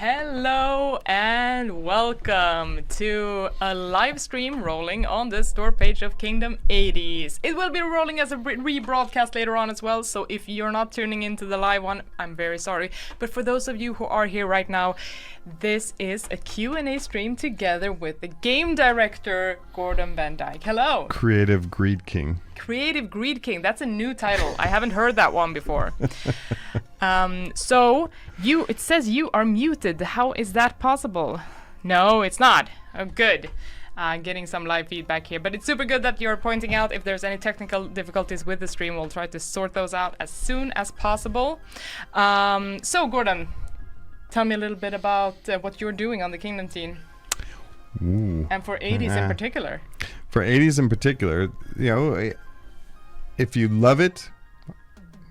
Hello and welcome to a live stream rolling on the store page of Kingdom 80s. It will be rolling as a rebroadcast later on as well, so if you're not tuning into the live one, I'm very sorry. But for those of you who are here right now, this is a Q&A stream together with the game director, Gordon Van Dyke. Hello. Creative Greed King. Creative Greed King. That's a new title. I haven't heard that one before. So it says you are muted. How is that possible? No, it's not. Oh, good. Getting some live feedback here, but it's super good that you're pointing out if there's any technical difficulties with the stream. We'll try to sort those out as soon as possible. So Gordon, tell me a little bit about what you're doing on the Kingdom team. Ooh. And for 80s in particular. For 80s in particular, if you love it,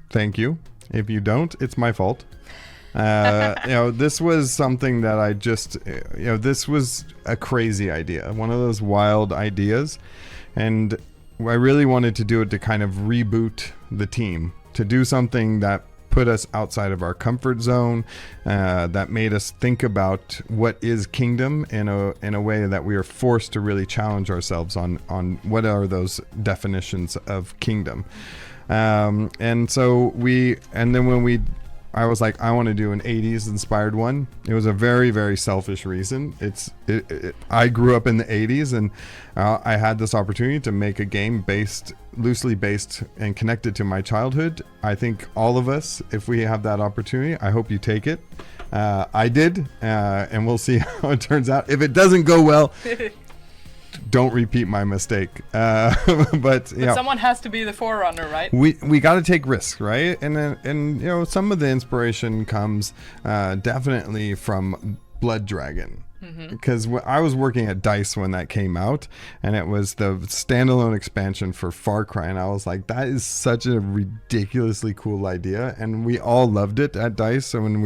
thank you. If you don't, it's my fault. This was something that I just, this was a crazy idea, one of those wild ideas. And I really wanted to do it to kind of reboot the team, to do something that put us outside of our comfort zone, that made us think about what is Kingdom in a way that we are forced to really challenge ourselves on what are those definitions of Kingdom. I was like, I want to do an 80s inspired one. It was a very, very selfish reason. I grew up in the 80s, and I had this opportunity to make a game loosely based and connected to my childhood. I think all of us, if we have that opportunity, I hope you take it. I did, and we'll see how it turns out. If it doesn't go well, don't repeat my mistake. But someone has to be the forerunner, right? We got to take risks, right? And some of the inspiration comes definitely from Blood Dragon. Because I was working at DICE when that came out, and it was the standalone expansion for Far Cry, and I was like, that is such a ridiculously cool idea, and we all loved it at DICE. So and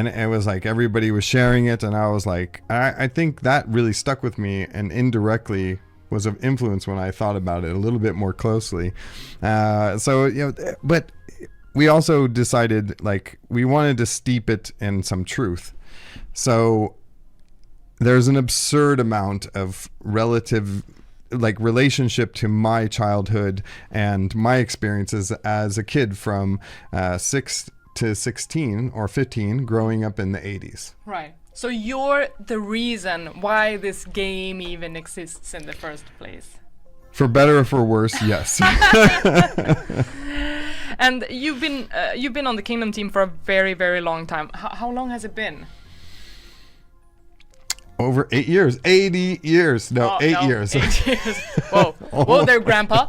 it was like everybody was sharing it, and I was like, I think that really stuck with me, and indirectly was of influence when I thought about it a little bit more closely. But we also decided we wanted to steep it in some truth. So there's an absurd amount of relationship to my childhood and my experiences as a kid from 6 to 16 or 15 growing up in the 80s. Right. So you're the reason why this game even exists in the first place. For better or for worse, yes. And you've been on the Kingdom team for a very, very long time. How long has it been? Over 8 years. 80 years. No, 8 years. 8 years. Whoa. Whoa there, Grandpa.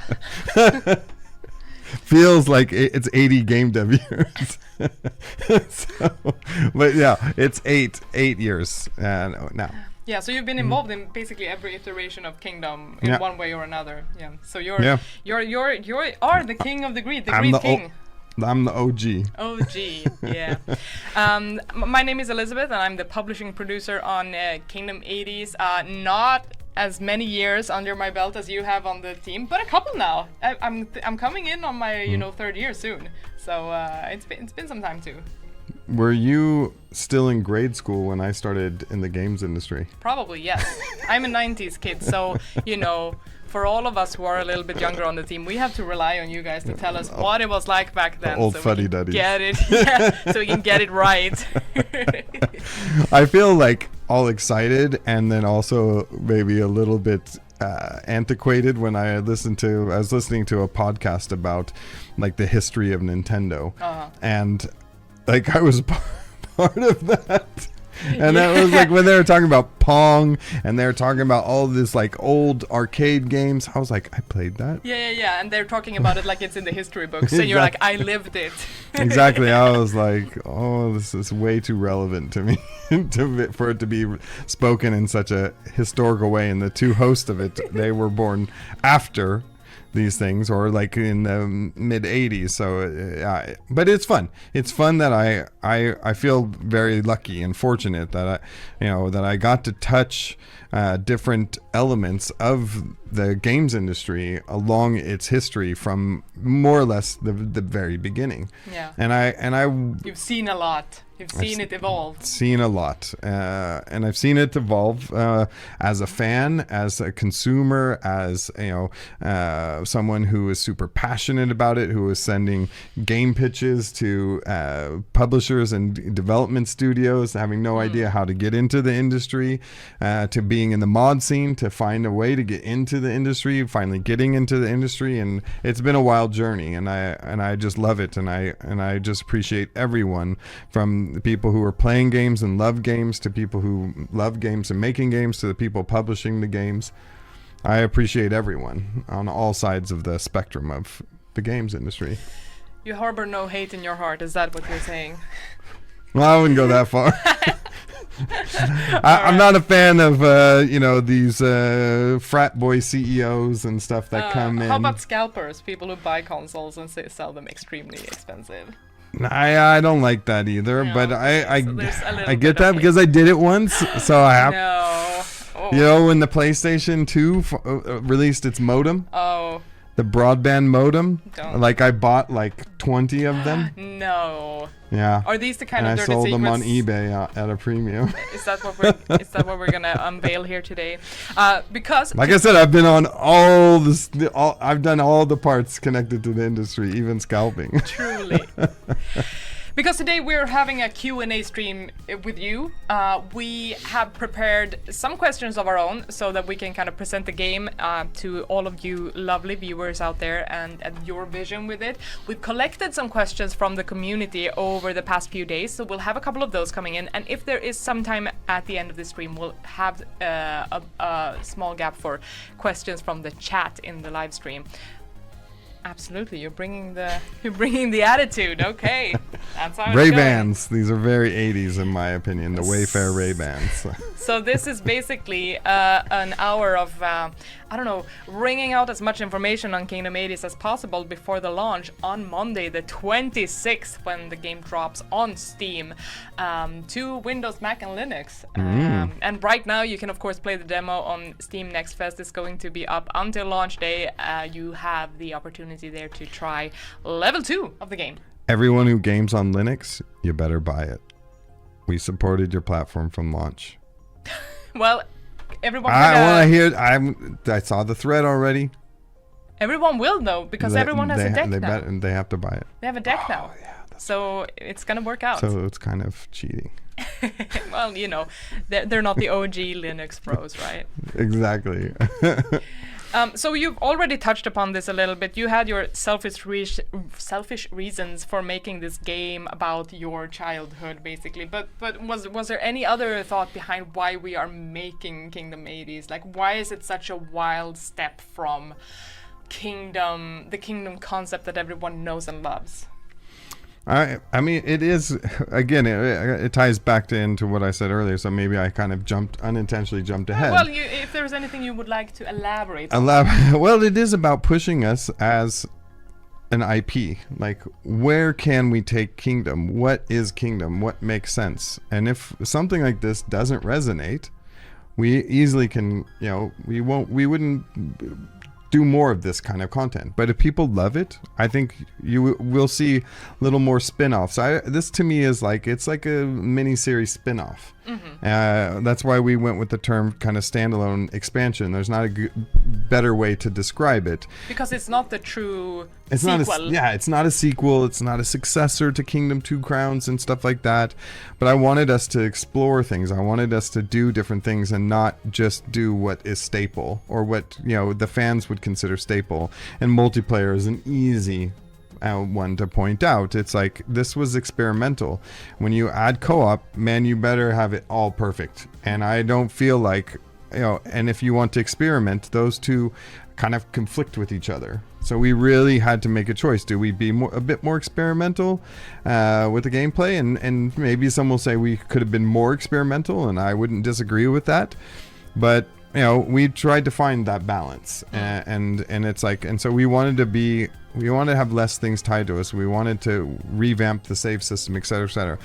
Feels like it's 80 game dev years. But yeah, it's 8 years now. Yeah, so you've been involved in basically every iteration of Kingdom in one way or another. Yeah. So you are the king of the Greed, the Greed King. I'm the OG. OG, yeah. My name is Elizabeth, and I'm the publishing producer on Kingdom 80s. Not as many years under my belt as you have on the team, but a couple now. I'm coming in on my third year soon, so it's been some time too. Were you still in grade school when I started in the games industry? Probably, yes. I'm a 90s kid, so for all of us who are a little bit younger on the team, we have to rely on you guys to tell us what it was like back then. Old fuddy-duddies. So we can get it right. I feel like all excited and then also maybe a little bit antiquated when I was listening to a podcast about the history of Nintendo. And I was part of that. And that was when they were talking about Pong and they were talking about all this old arcade games. I was like, I played that. Yeah. And they're talking about it like it's in the history books. And you're like, I lived it. Exactly. I was like, oh, this is way too relevant to me for it to be spoken in such a historical way. And the two hosts of it, they were born after these things, or in the mid 80s. So but it's fun that I feel very lucky and fortunate that I got to touch different elements of the games industry along its history from more or less the very beginning. Yeah. And I you've seen a lot. You've seen it evolve. Seen a lot, and I've seen it evolve as a fan, as a consumer, as someone who is super passionate about it, who is sending game pitches to publishers and development studios, having no idea how to get into the industry, to being in the mod scene, to find a way to get into the industry, finally getting into the industry, and it's been a wild journey, and I just love it, and I just appreciate everyone, from the people who are playing games and love games, to people who love games and making games, to the people publishing the games. I appreciate everyone on all sides of the spectrum of the games industry. You harbor no hate in your heart, is that what you're saying? Well, I wouldn't go that far. I'm not a fan of these frat boy CEOs and stuff that come in. How about scalpers, people who buy consoles and sell them extremely expensive? I don't like that either, No, but I get bit that of because I did it once, so I have. No. Oh. You know, when the PlayStation 2 released its modem, Oh. the broadband modem, Don't. like I bought like 20 of them. No. Yeah. Are these the kind And of I dirty sold secrets? them on eBay at a premium. Is that what we're gonna unveil here today? Because Like I said, I've been on I've done all the parts connected to the industry, even scalping. truly. Because today we're having a Q&A stream with you. We have prepared some questions of our own so that we can kind of present the game to all of you lovely viewers out there and your vision with it. We've collected some questions from the community over the past few days, so we'll have a couple of those coming in. And if there is some time at the end of the stream, we'll have a small gap for questions from the chat in the live stream. Absolutely, you're bringing the attitude. Okay, that's how it's going. Ray-Bans. These are very 80s in my opinion. The Wayfair Ray-Bans. So this is basically an hour of wringing out as much information on Kingdom 80s as possible before the launch on Monday, the 26th, when the game drops on Steam to Windows, Mac, and Linux. And right now, you can of course play the demo on Steam Next Fest. It's going to be up until launch day. You have the opportunity there to try level 2 of the game. Everyone who games on Linux, you better buy it. We supported your platform from launch. Well, everyone. I saw the thread already. Everyone will though, because everyone has a deck now. They have to buy it. They have a deck now. Yeah, so it's gonna work out. so it's kind of cheating. Well, they're not the OG Linux pros, right? Exactly. So you've already touched upon this a little bit. You had your selfish reasons for making this game about your childhood, basically. But was there any other thought behind why we are making Kingdom 80s? Like, why is it such a wild step from the Kingdom concept that everyone knows and loves? I mean, it is, again, it ties back into what I said earlier, so maybe I kind of unintentionally jumped ahead. Well, if there's anything you would like to elaborate on. Well, it is about pushing us as an IP. Like, where can we take Kingdom? What is Kingdom? What makes sense? And if something like this doesn't resonate, we easily can, we wouldn't do more of this kind of content. But if people love it, I think we'll see a little more spin-offs. This to me is it's like a mini-series spin-off. That's why we went with the term kind of standalone expansion. There's not a better way to describe it. Because it's not the true it's sequel. It's not a sequel. It's not a successor to Kingdom 2 Crowns and stuff like that. But I wanted us to explore things. I wanted us to do different things and not just do what is staple or what the fans would consider staple. And multiplayer is an easy one to point out. It's like, this was experimental. When you add co-op, man, you better have it all perfect. And I don't feel like, and if you want to experiment, those two kind of conflict with each other. So we really had to make a choice. Do we be a bit more experimental with the gameplay? And maybe some will say we could have been more experimental, and I wouldn't disagree with that. But we tried to find that balance, and it's like, and so we wanted to have less things tied to us. We wanted to revamp the save system, et cetera, et cetera.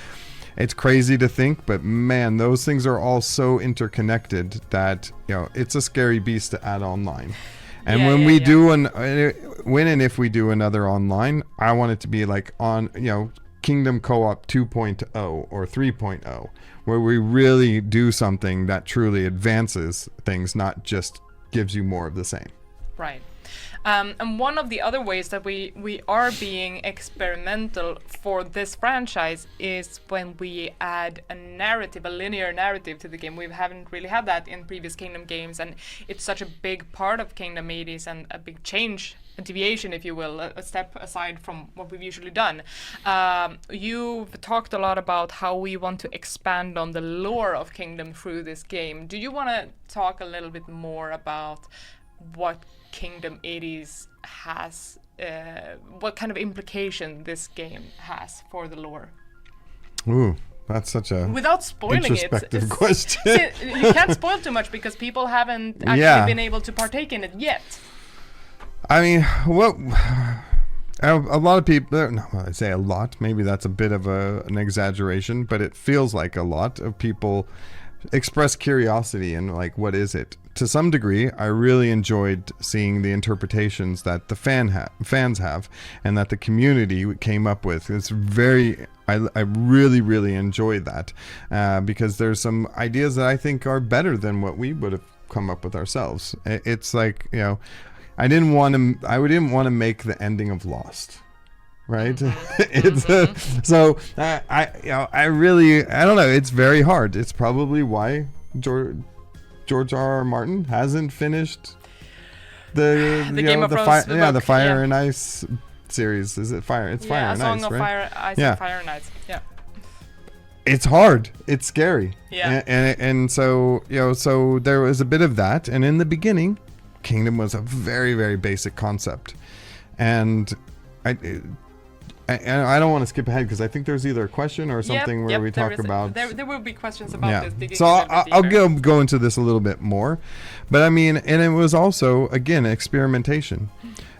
It's crazy to think, but man, those things are all so interconnected that it's a scary beast to add online. And when we do when and if we do another online, I want it to be like on Kingdom Co-op 2.0 or 3.0, where we really do something that truly advances things, not just gives you more of the same. Right. And one of the other ways that we are being experimental for this franchise is when we add a narrative, a linear narrative to the game. We haven't really had that in previous Kingdom games, and it's such a big part of Kingdom 80s and a big change, a deviation, if you will, a step aside from what we've usually done. You've talked a lot about how we want to expand on the lore of Kingdom through this game. Do you want to talk a little bit more about what Kingdom 80s has, what kind of implication this game has for the lore? Ooh, that's such a without spoiling introspective question. You can't spoil too much because people haven't actually been able to partake in it yet. I mean, what a lot of people, no, I say a lot, maybe that's a bit of an exaggeration, but it feels like a lot of people express curiosity and like, what is it? To some degree, I really enjoyed seeing the interpretations that the fans have and that the community came up with. It's I really, really enjoyed that because there's some ideas that I think are better than what we would have come up with ourselves. It's like, you know, I didn't want to make the ending of Lost. Right. It's so I don't know. It's very hard. It's probably why George R.R. Martin hasn't finished the Game of Thrones, the Fire and Ice series. Is it Fire? It's Fire and Ice, right? Fire, Ice, and Fire and Ice. Yeah. It's hard. It's scary. Yeah. And so, you know, so there was a bit of that. And in the beginning, Kingdom was a very, very basic concept. And I don't want to skip ahead because I think there's either a question or something where we talk about. There will be questions about this. So I'll go into this a little bit more, but I mean, and it was also again experimentation.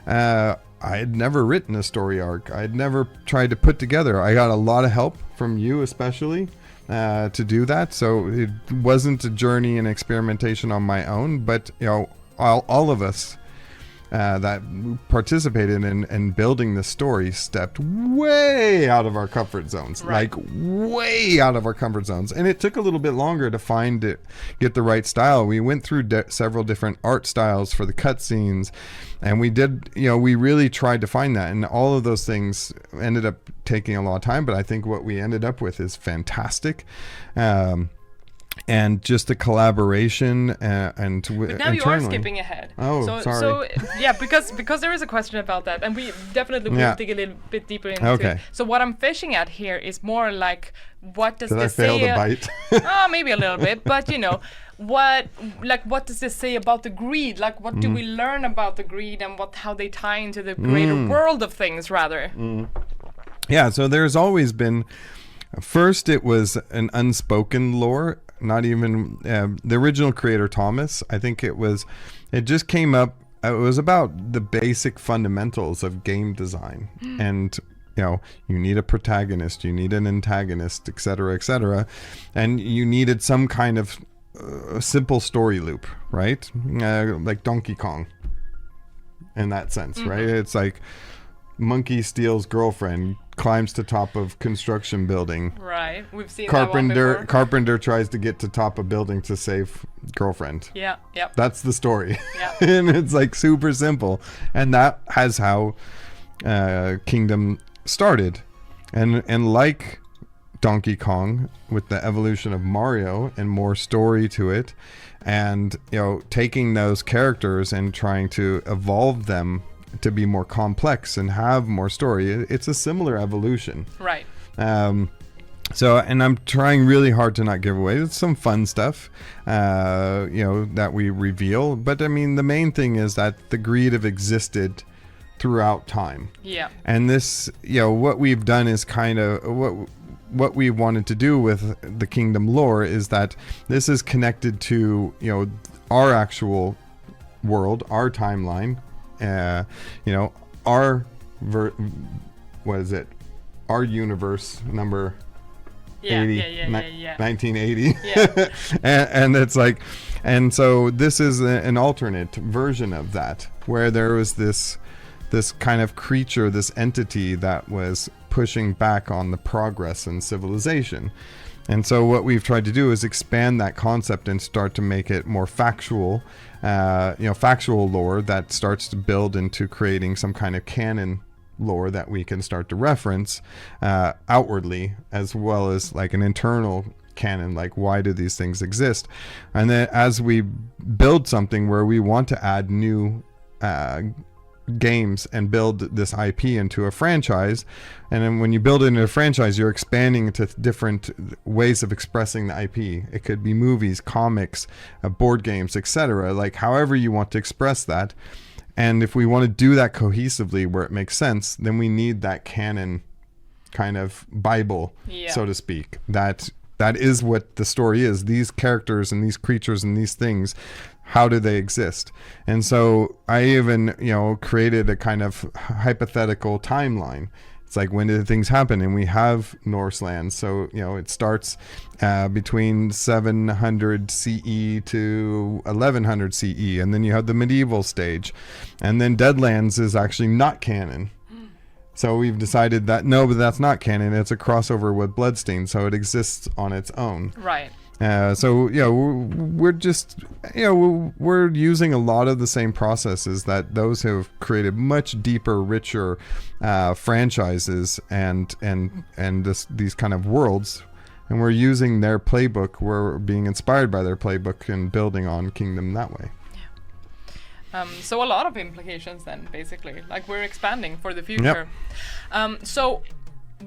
I had never written a story arc. I had never tried to put together. I got a lot of help from you, especially, to do that. So it wasn't a journey and experimentation on my own, but you know, all of us. That participated in building the story stepped way out of our comfort zones, like way out of our comfort zones. And it took a little bit longer to get the right style. We went through several different art styles for the cutscenes, and we really tried to find that. And all of those things ended up taking a lot of time, but I think what we ended up with is fantastic. And just the collaboration but now internally. You are skipping ahead. Oh, sorry. So yeah, because there is a question about that, and we definitely will dig a little bit deeper into it. So what I'm fishing at here is more like, what does this say? Did I fail to bite? Maybe a little bit, but you know, what does this say about the greed? Like, what do we learn about the greed and how they tie into the greater world of things, rather? Yeah. So there's always been. First, it was an unspoken lore. Not even the original creator Thomas. I think it just came up. It was about the basic fundamentals of game design, and you know, you need a protagonist, you need an antagonist, etc., and you needed some kind of simple story loop, right? Like Donkey Kong, in that sense, right? It's like monkey steals girlfriend, climbs to top of construction building. Right, we've seen that one before. Carpenter tries to get to top of building to save girlfriend. Yeah, yep. That's the story. Yeah. And it's like super simple. And that has how Kingdom started. And like Donkey Kong, with the evolution of Mario and more story to it, and you know, taking those characters and trying to evolve them to be more complex and have more story. It's a similar evolution. Right. So, and I'm trying really hard to not give away. It's some fun stuff, you know, that we reveal. But I mean, the main thing is that the greed have existed throughout time. Yeah. And this, you know, what we've done is kind of what we wanted to do with the Kingdom lore is that this is connected to, you know, our actual world, our timeline. You know, our our universe number 1980. Yeah. and it's like, and so this is an alternate version of that, where there was this this kind of creature, this entity that was pushing back on the progress in civilization. And so what we've tried to do is expand that concept and start to make it more factual, factual lore that starts to build into creating some kind of canon lore that we can start to reference outwardly, as well as like an internal canon, like why do these things exist. And then as we build something where we want to add new games and build this IP into a franchise, and then when you build it into a franchise, you're expanding into different ways of expressing the IP. It could be movies, comics, board games, etc., like however you want to express that. And if we want to do that cohesively where it makes sense, then we need that canon kind of Bible, so to speak. That is what the story is. These characters and these creatures and these things, how do they exist? And so I even, created a kind of hypothetical timeline. It's like, when did things happen? And we have Norse lands. So, it starts between 700 CE to 1100 CE. And then you have the medieval stage. And then Deadlands is actually not canon. So we've decided that, no, but that's not canon. It's a crossover with Bloodstained. So it exists on its own. Right. We're just, we're using a lot of the same processes that those who have created much deeper, richer franchises and these kind of worlds, and we're using their playbook. We're being inspired by their playbook and building on Kingdom that way. So a lot of implications then, basically, like we're expanding for the future. Yep. So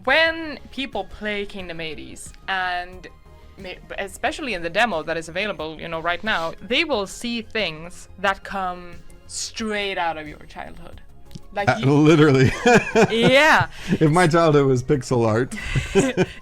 when people play Kingdom 80s, and especially in the demo that is available, right now, they will see things that come straight out of your childhood. Like literally. Yeah. If my childhood was pixel art,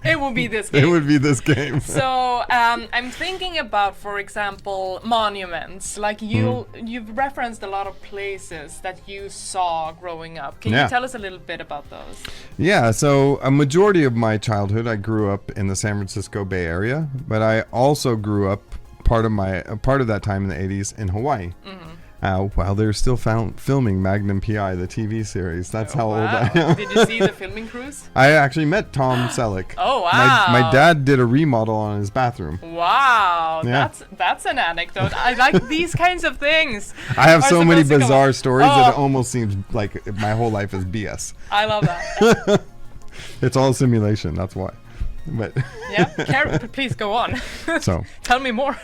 it would be this game. It would be this game. So I'm thinking about, for example, monuments. Like you've referenced a lot of places that you saw growing up. Can you tell us a little bit about those? Yeah. So a majority of my childhood, I grew up in the San Francisco Bay Area, but I also grew up part of that time in the 80s in Hawaii. Mm-hmm. While they're still filming Magnum P.I., the TV series. That's how old I am. Did you see the filming crews? I actually met Tom Selleck. Oh, wow. My dad did a remodel on his bathroom. Wow. Yeah. That's an anecdote. I like these kinds of things. I have so many bizarre stories that it almost seems like my whole life is BS. I love that. It's all simulation, that's why. But please go on. So tell me more.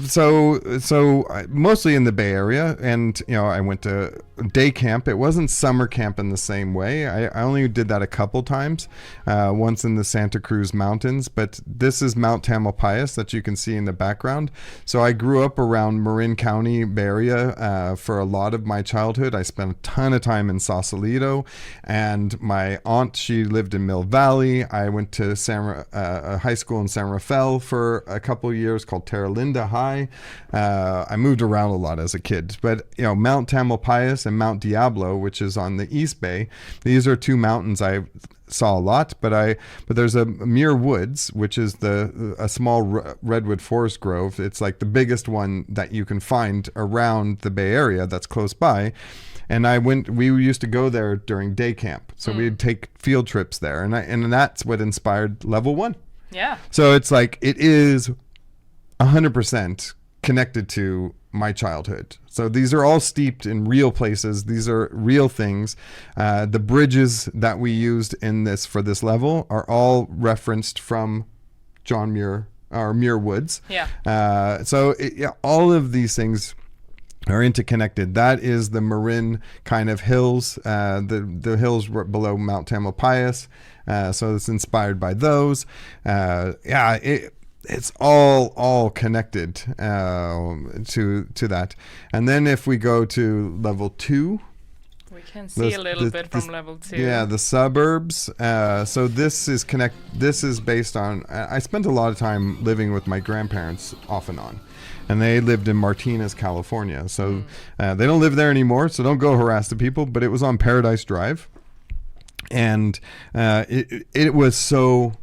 So mostly in the Bay Area, and I went to day camp. It wasn't summer camp in the same way. I only did that a couple times, once in the Santa Cruz Mountains, but this is Mount Tamalpais that you can see in the background. So I grew up around Marin County, Bay Area, for a lot of my childhood. I spent a ton of time in Sausalito, and my aunt, she lived in Mill Valley. I went to a high school in San Rafael for a couple years called Terra Linda High. I moved around a lot as a kid, but Mount Tamalpais and Mount Diablo, which is on the East Bay, these are two mountains I saw a lot. But there's a Muir Woods, which is a small redwood forest grove. It's like the biggest one that you can find around the Bay Area that's close by. And we used to go there during day camp. So we'd take field trips there. And that's what inspired Level 1. Yeah. So it's like, it is 100% connected to my childhood. So these are all steeped in real places. These are real things. The bridges that we used for this level are all referenced from John Muir, or Muir Woods. Yeah. So all of these things are interconnected. That is the Marin kind of hills, the hills below Mount Tamalpais. So it's inspired by those. It's all connected to that. And then if we go to level 2, we can see a little bit from level 2. Yeah, the suburbs. So this is based on. I spent a lot of time living with my grandparents off and on. And they lived in Martinez, California. So they don't live there anymore, so don't go harass the people. But it was on Paradise Drive. And it was so,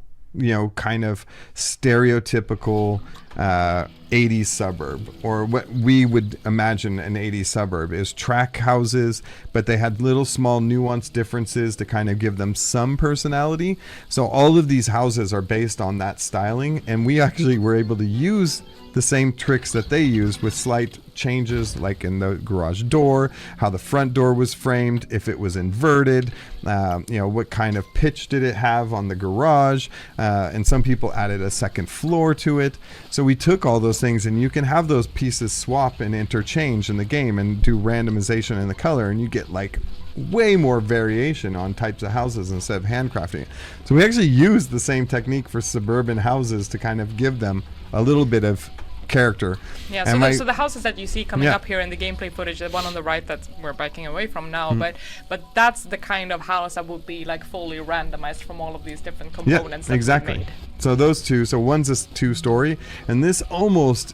kind of stereotypical 80s suburb, or what we would imagine an 80s suburb is track houses, but they had little small nuanced differences to kind of give them some personality. So all of these houses are based on that styling, and we actually were able to use the same tricks that they used with slight changes, like in the garage door, how the front door was framed, if it was inverted, what kind of pitch did it have on the garage, and some people added a second floor to it. So we took all those things, and you can have those pieces swap and interchange in the game and do randomization in the color, and you get like way more variation on types of houses instead of handcrafting. So we actually used the same technique for suburban houses to kind of give them a little bit of character. Yeah, so the houses that you see coming up here in the gameplay footage, the one on the right that we're backing away from now, but that's the kind of house that will be like fully randomized from all of these different components. Yeah, exactly. So those two, so one's a 2-story, and this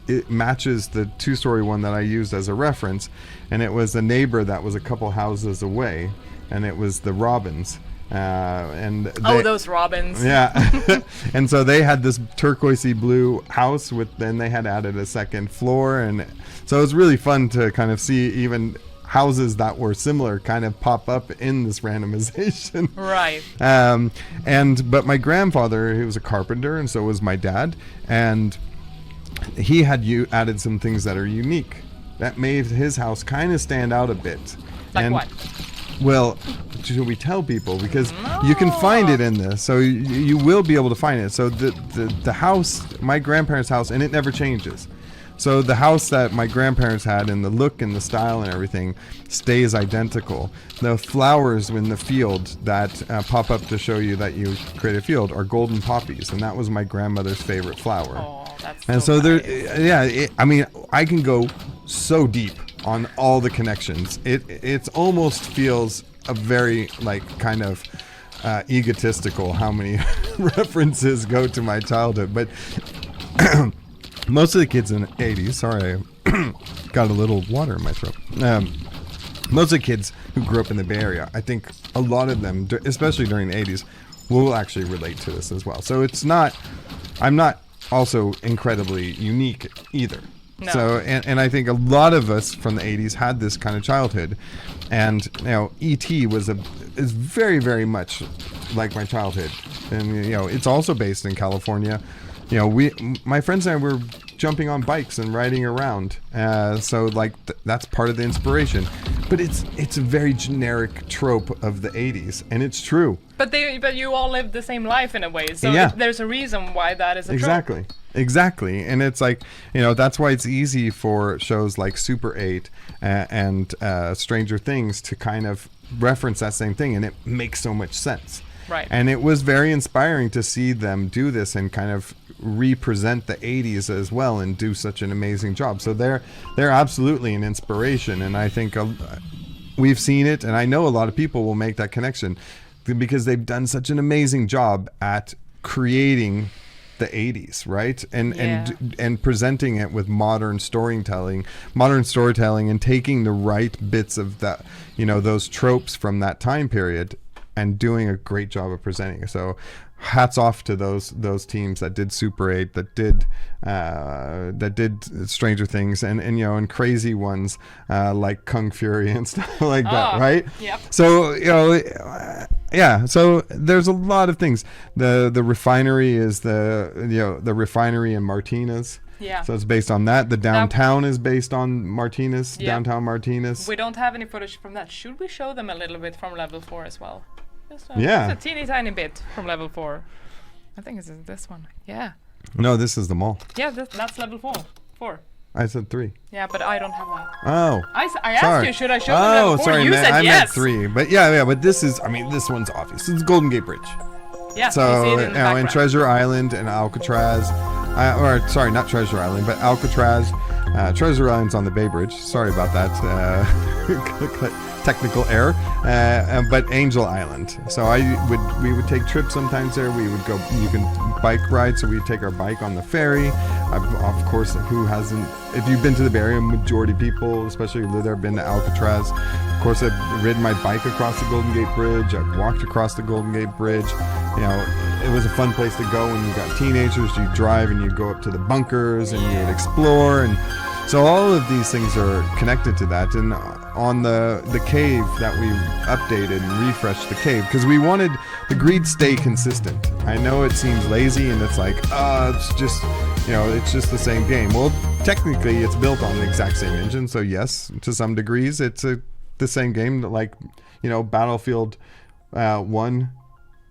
it matches the 2-story one that I used as a reference, and it was a neighbor that was a couple houses away, and it was the Robins. Those robins. Yeah. And so they had this turquoisey blue house then they had added a second floor, and so it was really fun to kind of see even houses that were similar kind of pop up in this randomization. Right. But my grandfather, he was a carpenter, and so was my dad, and he had added some things that are unique that made his house kind of stand out a bit. Like what? Well, should we tell people? Because you can find it in this, so you will be able to find it. So the house, my grandparents' house, and it never changes. So the house that my grandparents had, and the look and the style and everything stays identical. The flowers in the field that pop up to show you that you create a field are golden poppies, and that was my grandmother's favorite flower. Oh, that's and so there, nice. I can go so deep on all the connections. It almost feels a very kind of egotistical how many references go to my childhood, but most of the kids in the 80s, sorry, I got a little water in my throat. Most of the kids who grew up in the Bay Area, I think a lot of them, especially during the 80s, will actually relate to this as well. So I'm not also incredibly unique either. No. So, and I think a lot of us from the 80s had this kind of childhood, and E.T. is very, very much like my childhood, and it's also based in California. My friends and I were jumping on bikes and riding around, so that's part of the inspiration. But it's a very generic trope of the 80s, and it's true. But you all lived the same life in a way, so there's a reason why that is a trope. Exactly, and it's that's why it's easy for shows like Super 8 and Stranger Things to kind of reference that same thing, and it makes so much sense. Right. And it was very inspiring to see them do this and kind of represent the 80s as well and do such an amazing job. So they're absolutely an inspiration, and I think we've seen it, and I know a lot of people will make that connection because they've done such an amazing job at creating the 80s, right? And presenting it with modern storytelling and taking the right bits of that, those tropes from that time period and doing a great job of presenting it. So hats off to those teams that did Super 8, that did Stranger Things, and crazy ones like Kung Fury and stuff like that, right? Yep. So so there's a lot of things. The refinery is the refinery in Martinez. Yeah. So it's based on that. The downtown is based on Martinez, downtown Martinez. We don't have any footage from that. Should we show them a little bit from level 4 as well? Just a teeny tiny bit from level 4. I think it's this one. Yeah. No, this is the mall. Yeah, that's level 4. I said 3. Yeah, but I don't have that. Oh. I asked you, should I show them level 4? Sorry, you said I yes. meant 3. But but this one's obvious. It's Golden Gate Bridge. Yeah, so, you see it in Treasure Island and Alcatraz, sorry, not Treasure Island, but Alcatraz. Treasure Island's on the Bay Bridge. Sorry about that technical error. But Angel Island. So we would take trips sometimes there. We would go. You can bike ride. So we'd take our bike on the ferry. Of course, who hasn't? If you've been to the Bay Area, majority of people, especially who live there, have been to Alcatraz. Of course, I've ridden my bike across the Golden Gate Bridge. I've walked across the Golden Gate Bridge. it was a fun place to go when you got teenagers. You drive and you go up to the bunkers and you would explore, and so all of these things are connected to that. And on the cave that we updated and refreshed the cave, because we wanted the greed stay consistent. I know it seems lazy and it's like, it's just, it's just the same game. Well, technically it's built on the exact same engine, so yes, to some degrees it's the same game. Like, Battlefield 1,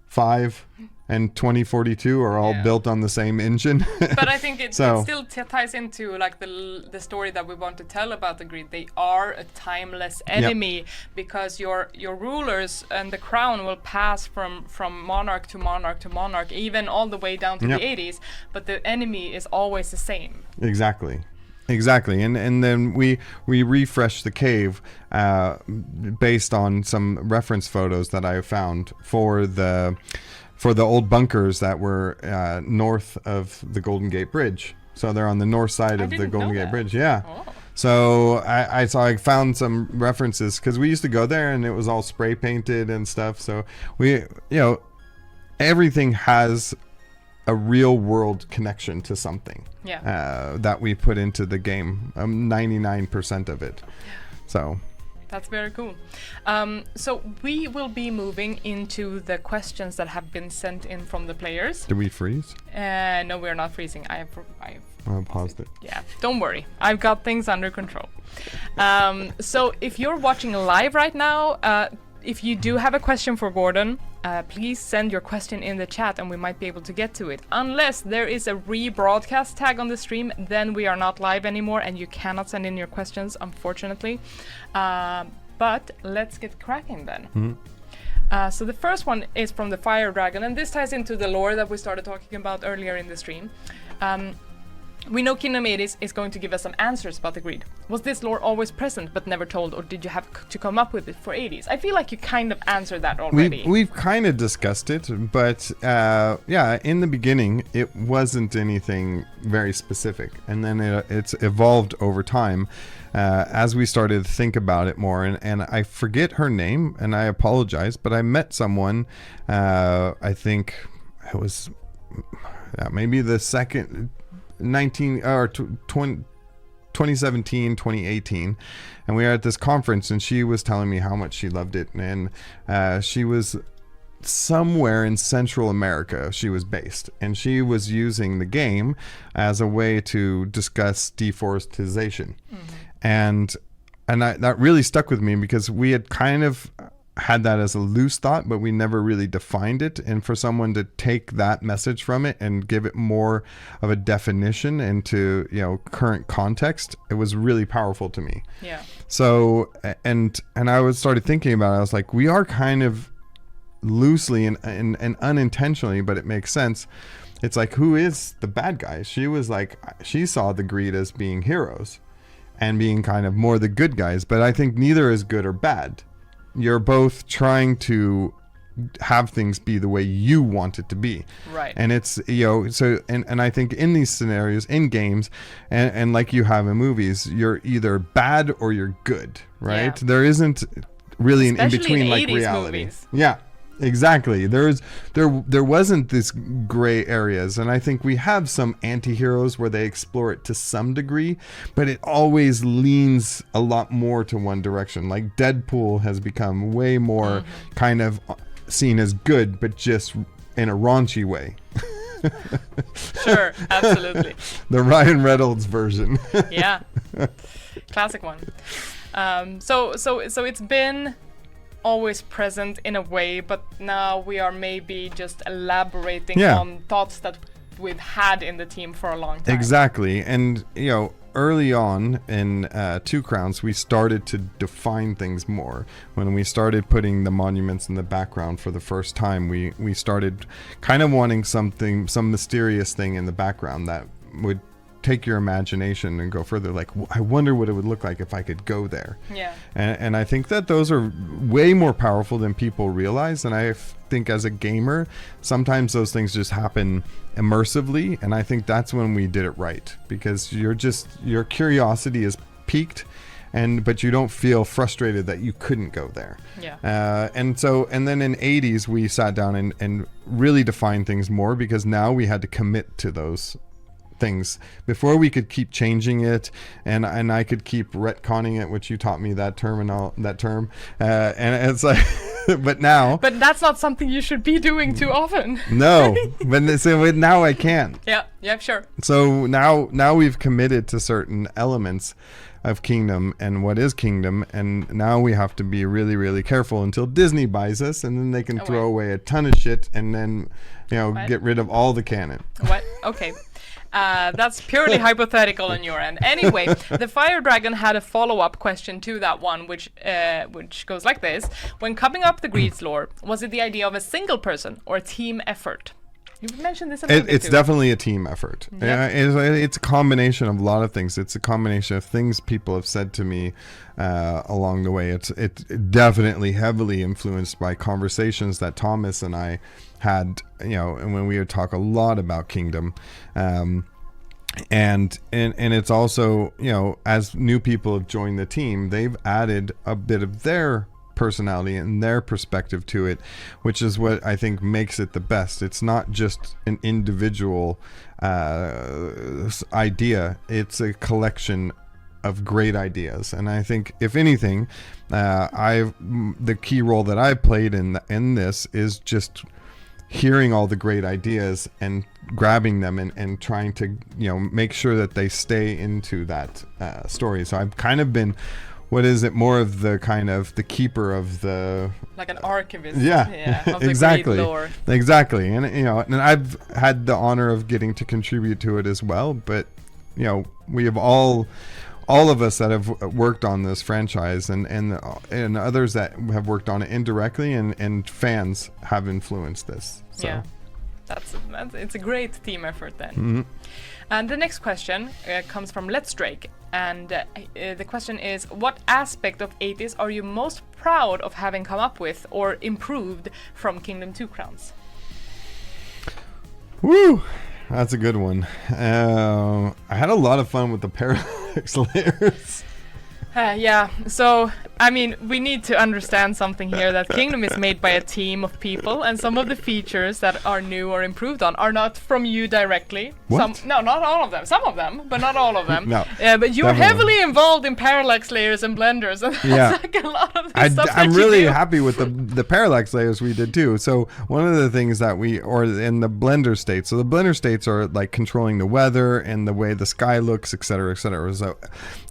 5, and 2042 are all built on the same engine. But I think it still ties into like the story that we want to tell about the greed. They are a timeless enemy, because your rulers and the crown will pass from monarch to monarch to monarch, even all the way down to the 80s, but the enemy is always the same. Exactly, and then we refreshed the cave based on some reference photos that I found for the old bunkers that were north of the Golden Gate Bridge. So they're on the north side of the Golden Gate Bridge. Yeah. Oh. So I found some references, because we used to go there and it was all spray painted and stuff. So everything has a real world connection to something that we put into the game. 99% of it. So that's very cool. So we will be moving into the questions that have been sent in from the players. Did we freeze? No, we're not freezing. I paused it. Yeah, don't worry. I've got things under control. So if you're watching live right now, if you do have a question for Gordon, please send your question in the chat and we might be able to get to it. Unless there is a rebroadcast tag on the stream, then we are not live anymore and you cannot send in your questions, unfortunately. But let's get cracking then. Mm-hmm. So the first one is from the Fire Dragon, and this ties into the lore that we started talking about earlier in the stream. We know Kingdom 80s is going to give us some answers about the greed. Was this lore always present but never told, or did you have to come up with it for 80s? I feel like you kind of answered that already. We've kind of discussed it, but in the beginning it wasn't anything very specific, and then it's evolved over time as we started to think about it more. And I forget her name, and I apologize, but I met someone, I think it was maybe the second 2017, 2018, and we were at this conference, and she was telling me how much she loved it, and she was somewhere in Central America. She was based, and she was using the game as a way to discuss deforestation. Mm-hmm. and that really stuck with me, because we had kind of had that as a loose thought, but we never really defined it. And for someone to take that message from it and give it more of a definition into current context, it was really powerful to me. Yeah. So and I started thinking about it. I was like, we are kind of loosely and unintentionally, but it makes sense. It's like, who is the bad guy? She was like, she saw the greed as being heroes and being kind of more the good guys, but I think neither is good or bad. You're both trying to have things be the way you want it to be. Right. And it's, so, and I think in these scenarios, in games, and like you have in movies, you're either bad or you're good, right? Yeah. There isn't really an in-between like reality. Movies. Yeah. Exactly. There wasn't this gray areas, and I think we have some anti-heroes where they explore it to some degree, but it always leans a lot more to one direction. Like Deadpool has become way more kind of seen as good, but just in a raunchy way. Sure, absolutely. The Ryan Reynolds version. Yeah. Classic one. So it's been always present in a way, but now we are maybe just elaborating on thoughts that we've had in the team for a long time. Exactly. And early on in Two Crowns, we started to define things more. When we started putting the monuments in the background for the first time, we started kind of wanting some mysterious thing in the background that would take your imagination and go further. Like, I wonder what it would look like if I could go there. Yeah. And I think that those are way more powerful than people realize. And I think as a gamer, sometimes those things just happen immersively. And I think that's when we did it right, because your curiosity is piqued, but you don't feel frustrated that you couldn't go there. Yeah. And then in 80s we sat down and really defined things more, because now we had to commit to those things. Before we could keep changing it, and I could keep retconning it, which you taught me that term, and it's like but that's not something you should be doing too often. No, but so now I can. Yeah, sure. So now we've committed to certain elements of Kingdom and what is Kingdom, and now we have to be really, really careful until Disney buys us, and then they can throw away a ton of shit, and then get rid of all the canon. What? Okay. That's purely hypothetical on your end. Anyway, the Fire Dragon had a follow-up question to that one, which goes like this: when coming up the Greed's lore, was it the idea of a single person or a team effort? You mentioned this a little bit It's too. Definitely a team effort. Yeah. It's a combination of a lot of things. It's a combination of things people have said to me along the way. It's definitely heavily influenced by conversations that Thomas and I had, and when we would talk a lot about Kingdom. And it's also, as new people have joined the team, they've added a bit of their personality and their perspective to it, which is what I think makes it the best. It's not just an individual idea, it's a collection of great ideas. And I think, if anything, the key role that I've played in this is just hearing all the great ideas and grabbing them and trying to make sure that they stay into that story. So I've kind of been, what is it, more of the kind of the keeper of the, like an archivist. Yeah, of the exactly. great lore. Exactly. And and I've had the honor of getting to contribute to it as well. But we have all of us that have worked on this franchise and others that have worked on it indirectly, and fans have influenced this. So. Yeah, it's a great team effort then. Mm-hmm. And the next question comes from Let's Drake, and the question is: what aspect of 80s are you most proud of having come up with or improved from Kingdom 2 Crowns? Woo! That's a good one. I had a lot of fun with the parallax layers. Yeah, so, I mean, we need to understand something here, that Kingdom is made by a team of people, and some of the features that are new or improved on are not from you directly. What? No, not all of them. Some of them, but not all of them. No, but you're heavily involved in parallax layers and blenders, and that's like a lot of the stuff I'm that really you do. happy with the parallax layers we did too. So one of the things that in the blender states, so the blender states are like controlling the weather and the way the sky looks, et cetera, et cetera. So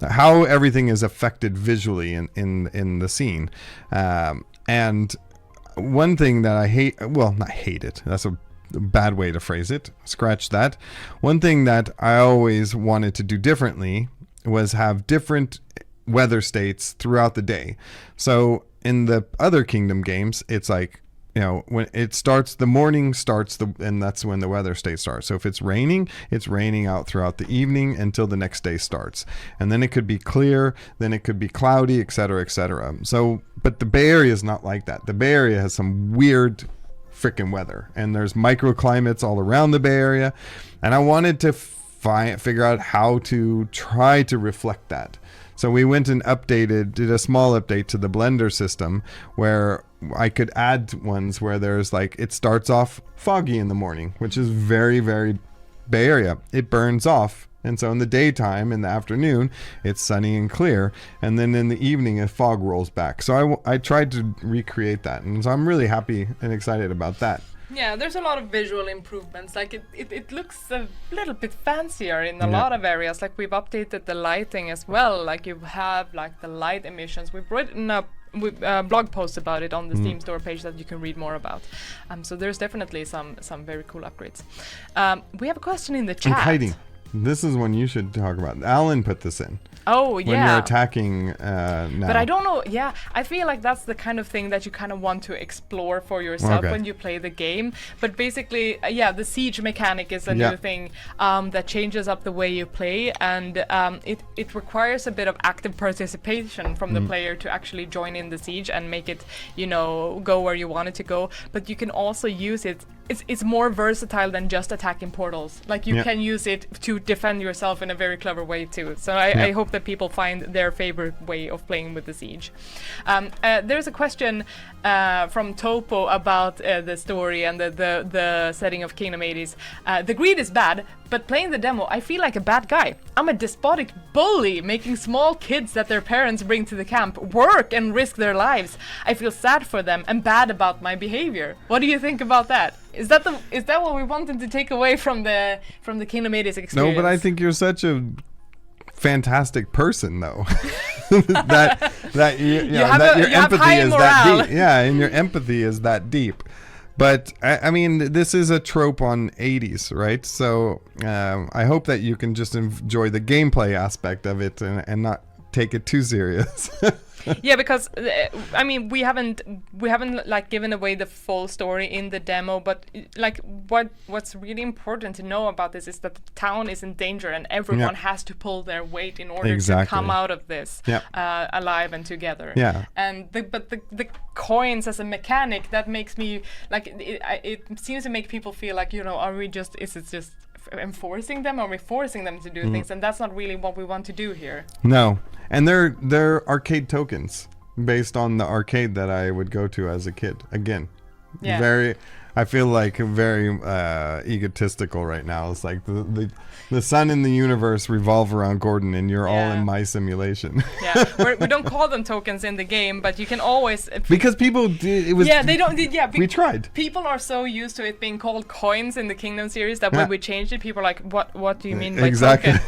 how everything is affected visually in the scene. And one thing that I hate, well, not hate it, that's a bad way to phrase it, scratch that. One thing that I always wanted to do differently was have different weather states throughout the day. So in the other Kingdom games, it's like, when it starts, the morning starts, and that's when the weather state starts. So if it's raining out throughout the evening until the next day starts. And then it could be clear, then it could be cloudy, et cetera, et cetera. So, but the Bay Area is not like that. The Bay Area has some weird freaking weather, and there's microclimates all around the Bay Area. And I wanted to figure out how to try to reflect that. So we went and did a small update to the blender system where I could add ones where there's like, it starts off foggy in the morning, which is very, very Bay Area. It burns off. And so in the daytime, in the afternoon, it's sunny and clear. And then in the evening, a fog rolls back. So I tried to recreate that. And so I'm really happy and excited about that. Yeah, there's a lot of visual improvements. Like it looks a little bit fancier in a lot of areas. Like we've updated the lighting as well. Like you have like the light emissions. We've written up blog posts about it on the Steam store page that you can read more about. So there's definitely some very cool upgrades. We have a question in the chat. And kiting. This is one you should talk about. Alan put this in. Oh, yeah. When you're attacking now. But I don't know. Yeah, I feel like that's the kind of thing that you kind of want to explore for yourself when you play the game. But basically, the siege mechanic is a new thing that changes up the way you play. And it requires a bit of active participation from the player to actually join in the siege and make it, go where you want it to go. But you can also use it it's more versatile than just attacking portals. Like you can use it to defend yourself in a very clever way too. So I hope that people find their favorite way of playing with the siege. There's a question from Topo about the story and the setting of Kingdom 80s. The greed is bad, but playing the demo, I feel like a bad guy. I'm a despotic bully, making small kids that their parents bring to the camp work and risk their lives. I feel sad for them and bad about my behavior. What do you think about that? Is that what we wanted to take away from the Kingdom 80s experience? No, but I think you're such a fantastic person, though. that your empathy is that deep. Yeah, and your empathy is that deep. But I mean, this is a trope on 80s, right? So I hope that you can just enjoy the gameplay aspect of it and not take it too serious. Yeah, because I mean, we haven't like given away the full story in the demo, but like what's really important to know about this is that the town is in danger and everyone has to pull their weight in order to come out of this alive and together. Yeah. And the coins as a mechanic, that makes me like it seems to make people feel like, is it just enforcing them? Are we forcing them to do things? And that's not really what we want to do here. No. And they're arcade tokens based on the arcade that I would go to as a kid. Again, I feel like very egotistical right now. It's like the sun and the universe revolve around Gordon, and you're all in my simulation. Yeah, we don't call them tokens in the game, but you can always because people it was they don't. We tried. People are so used to it being called coins in the Kingdom series that when we changed it, people are like, "What do you mean by token?"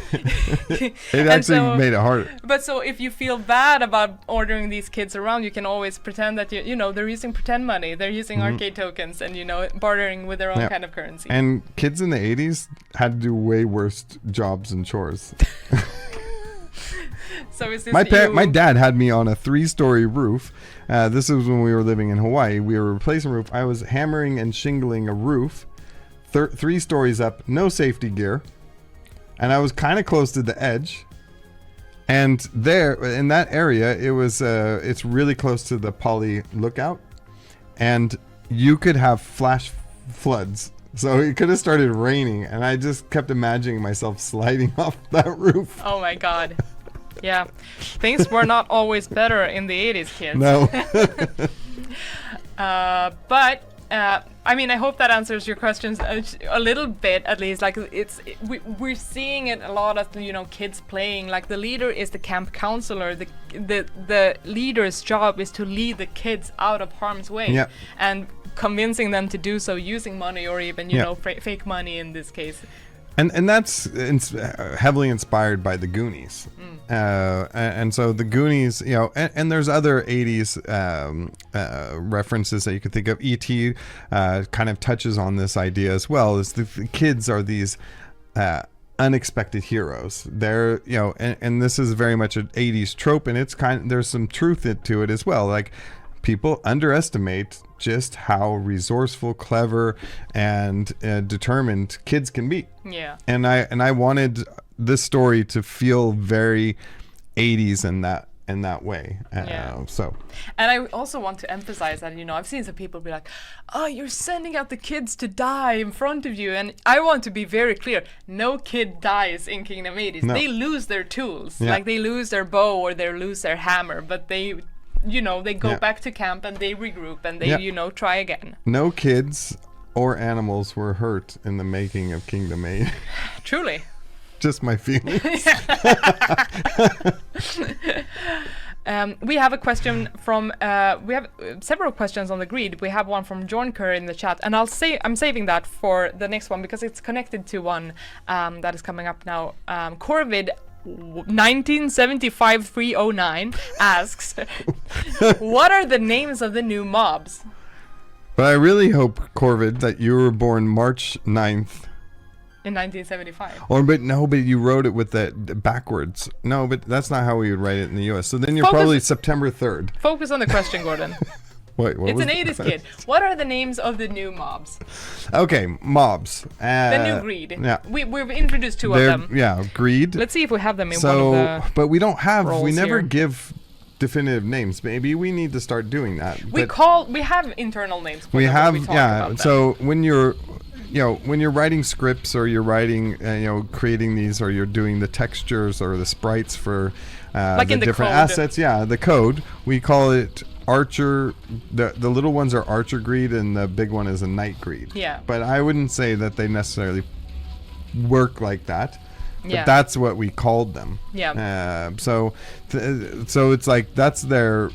It actually made it harder. But so if you feel bad about ordering these kids around, you can always pretend that they're using pretend money, they're using arcade tokens, and bartering with their own kind of currency. And kids in the 80s had to do way worse jobs and chores. So is this my dad had me on a 3-story roof. This was when we were living in Hawaii. We were replacing a roof. I was hammering and shingling a roof 3 stories up, no safety gear, and I was kind of close to the edge. And there in that area, it's really close to the Poly lookout, and you could have flash floods. So it could have started raining, and I just kept imagining myself sliding off that roof. Oh my God. Yeah. Things were not always better in the 80s, kids. No. But I mean, I hope that answers your questions a little bit, at least. Like we're seeing it a lot of kids playing. Like the leader is the camp counselor. The leader's job is to lead the kids out of harm's way, and convincing them to do so using money or even fake money in this case. And that's heavily inspired by the Goonies. And so the Goonies, and there's other 80s references that you could think of. E.T. Kind of touches on this idea as well, is the kids are these unexpected heroes. They're, and this is very much an 80s trope, and there's some truth to it as well. Like, people underestimate just how resourceful, clever, and determined kids can be. Yeah. And I wanted this story to feel very 80s in that way. So. And I also want to emphasize that I've seen some people be like, "Oh, you're sending out the kids to die in front of you," and I want to be very clear: no kid dies in Kingdom 80s. No. They lose their tools, like they lose their bow or they lose their hammer, but they go back to camp and they regroup and they, try again. No kids or animals were hurt in the making of Kingdom 8. Truly. Just my feelings. We have a question from, we have several questions on the greed. We have one from John Kerr in the chat, and I'm saving that for the next one because it's connected to one that is coming up now. Corvid 1975-309 asks, what are the names of the new mobs? But I really hope, Corvid, that you were born March 9th. In 1975. But you wrote it with that backwards. No, but that's not how we would write it in the US. So then you're probably September 3rd. Focus on the question, Gordon. What it's an 80s kid. What are the names of the new mobs? Okay, mobs. The new greed. Yeah. We've introduced two of them. Yeah, greed. Let's see if we have them in one of the but we don't have, we never here. give definitive names. Maybe we need to start doing that. We have internal names for we them, have but we talk yeah about them. So when you're writing scripts, or you're writing creating these, or you're doing the textures or the sprites for like the in the different code. assets, the code, we call it archer. The little ones are archer greed, and the big one is a knight greed. Yeah. But I wouldn't say that they necessarily work like that. But Yeah. that's what we called them. Yeah. So it's like that's their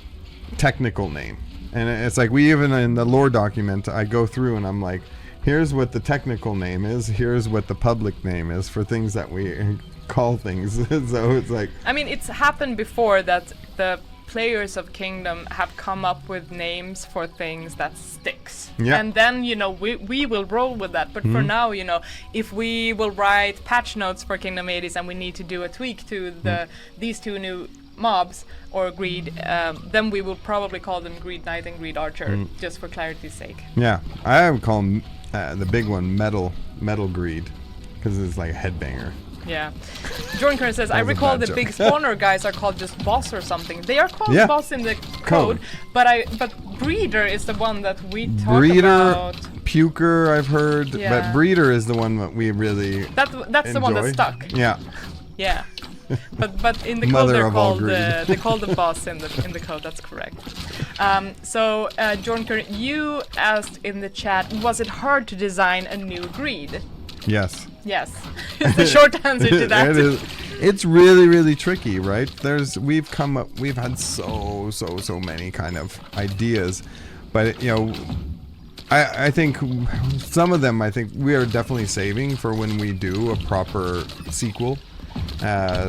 technical name, and it's like we even in the lore document I go through and I'm like, here's what the technical name is, here's what the public name is for things that we call things. So it's like, I mean, it's happened before that the players of Kingdom have come up with names for things that sticks. Yeah. And then, we will roll with that. But for now, if we will write patch notes for Kingdom 80s and we need to do a tweak to these two new mobs or greed, then we will probably call them Greed Knight and Greed Archer, just for clarity's sake. yeah, I would call them the big one metal greed, because it's like a headbanger. Yeah. Jordan Kern says, I That was a recall bad the joke. big spawner guys are called just boss or something. They are called Yeah. boss in the code, but breeder is the one that we talk Breeder, about. puker, I've heard, Yeah. but breeder is the one that we really That's the one that enjoy. stuck. Yeah. Yeah. But in the code Mother they're of all called greed. they call the boss in the code. That's correct. So Jordan Kern, you asked in the chat, was it hard to design a new greed? Yes. Yes. It's the short answer to that. It's really, really tricky, right? We've had so many kind of ideas, but I think some of them, I think we are definitely saving for when we do a proper sequel.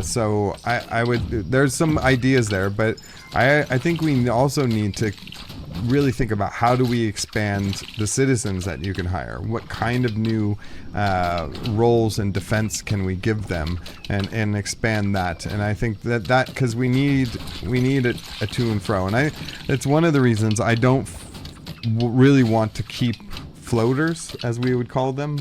So I would, there's some ideas there, but I think we also need to really think about how do we expand the citizens that you can hire. What kind of new roles and defense can we give them, and expand that. And I think that because we need a to and fro. And it's one of the reasons I don't really want to keep floaters, as we would call them.